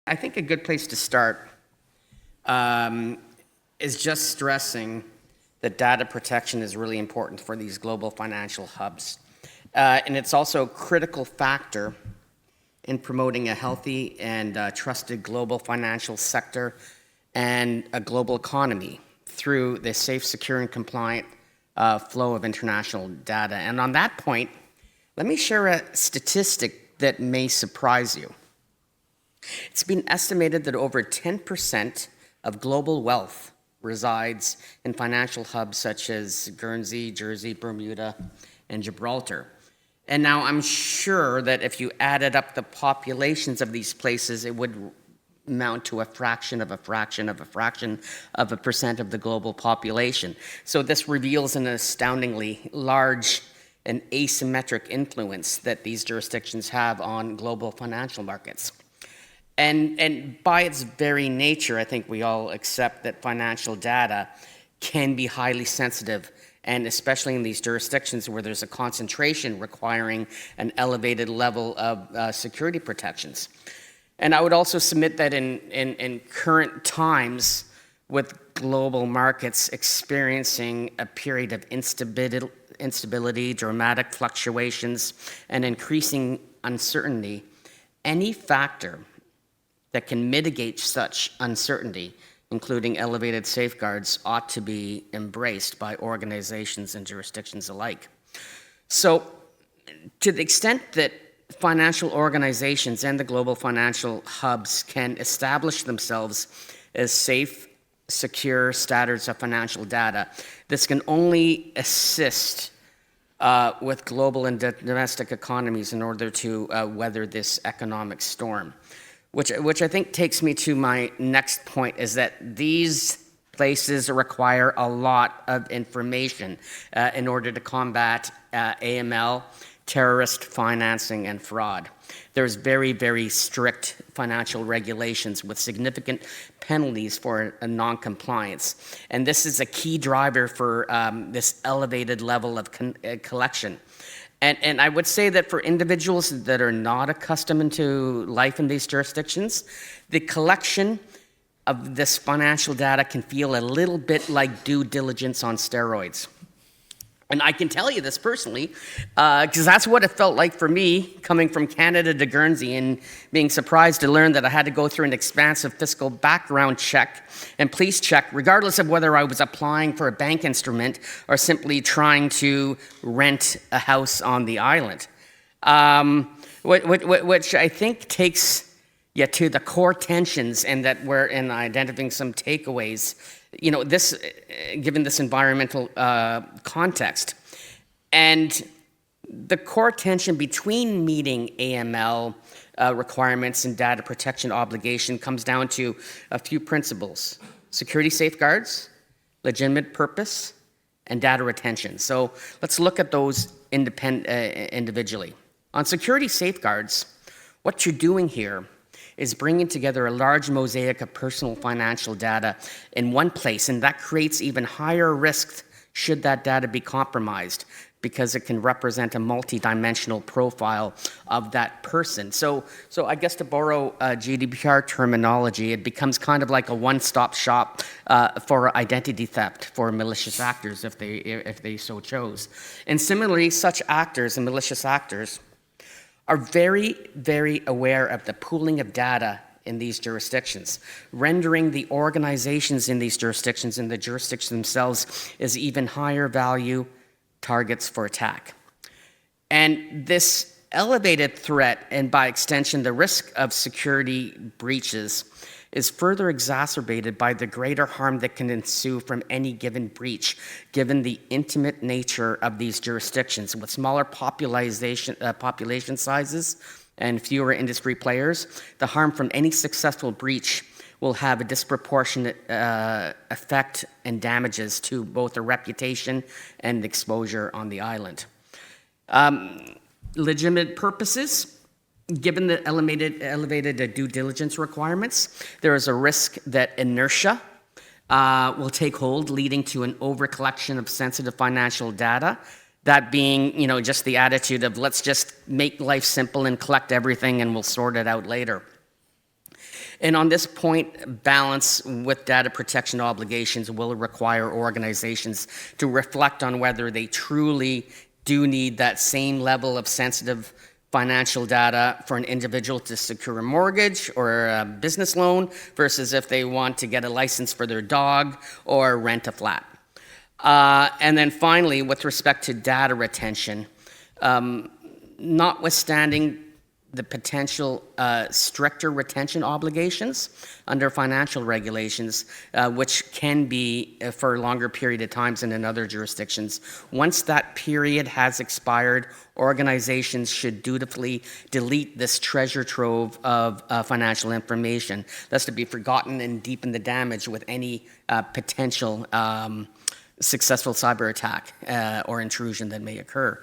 I think a good place to start is just stressing that data protection is really important for these global financial hubs. And it's also a critical factor in promoting a healthy and trusted global financial sector and a global economy through the safe, secure, and compliant flow of international data. And on that point, let me share a statistic that may surprise you. It's been estimated that over 10% of global wealth resides in financial hubs such as Guernsey, Jersey, Bermuda, and Gibraltar. And now I'm sure that if you added up the populations of these places, it would amount to a fraction of a fraction of a fraction of a percent of the global population. So this reveals an astoundingly large and asymmetric influence that these jurisdictions have on global financial markets. And by its very nature, I think we all accept that financial data can be highly sensitive, and especially in these jurisdictions where there's a concentration requiring an elevated level of security protections. And I would also submit that in current times, with global markets experiencing a period of instability, dramatic fluctuations, and increasing uncertainty, any factor that can mitigate such uncertainty, including elevated safeguards, ought to be embraced by organizations and jurisdictions alike. So, to the extent that financial organizations and the global financial hubs can establish themselves as safe, secure standards of financial data, this can only assist with global and domestic economies in order to weather this economic storm. Which I think takes me to my next point, is that these places require a lot of information in order to combat AML, terrorist financing, and fraud. There's very, very strict financial regulations with significant penalties for non-compliance. And this is a key driver for this elevated level of collection. And I would say that for individuals that are not accustomed to life in these jurisdictions, the collection of this financial data can feel a little bit like due diligence on steroids. And I can tell you this personally, because that's what it felt like for me coming from Canada to Guernsey and being surprised to learn that I had to go through an expansive fiscal background check and police check, regardless of whether I was applying for a bank instrument or simply trying to rent a house on the island. Which I think takes you to the core tensions, and that we're in identifying some takeaways, this, given this environmental context. And the core tension between meeting AML requirements and data protection obligation comes down to a few principles: security safeguards, legitimate purpose, and data retention. So let's look at those individually. On security safeguards, what you're doing here is bringing together a large mosaic of personal financial data in one place, and that creates even higher risk should that data be compromised, because it can represent a multi-dimensional profile of that person. So I guess, to borrow GDPR terminology, it becomes kind of like a one-stop shop for identity theft for malicious actors if they so chose. And similarly, such actors and malicious actors are very, very aware of the pooling of data in these jurisdictions, rendering the organizations in these jurisdictions and the jurisdictions themselves as even higher value targets for attack. And this elevated threat, and by extension the risk of security breaches, is further exacerbated by the greater harm that can ensue from any given breach, given the intimate nature of these jurisdictions. With smaller population sizes and fewer industry players, the harm from any successful breach will have a disproportionate effect and damages to both the reputation and exposure on the island. Legitimate purposes. Given the elevated due diligence requirements, there is a risk that inertia will take hold, leading to an over-collection of sensitive financial data. That being, just the attitude of, let's just make life simple and collect everything and we'll sort it out later. And on this point, balance with data protection obligations will require organizations to reflect on whether they truly do need that same level of sensitive financial data for an individual to secure a mortgage or a business loan versus if they want to get a license for their dog or rent a flat. And then finally, with respect to data retention, notwithstanding the potential stricter retention obligations under financial regulations, which can be for a longer period of times than in other jurisdictions. Once that period has expired, organizations should dutifully delete this treasure trove of financial information. That's to be forgotten and deepen the damage with any potential successful cyber attack or intrusion that may occur.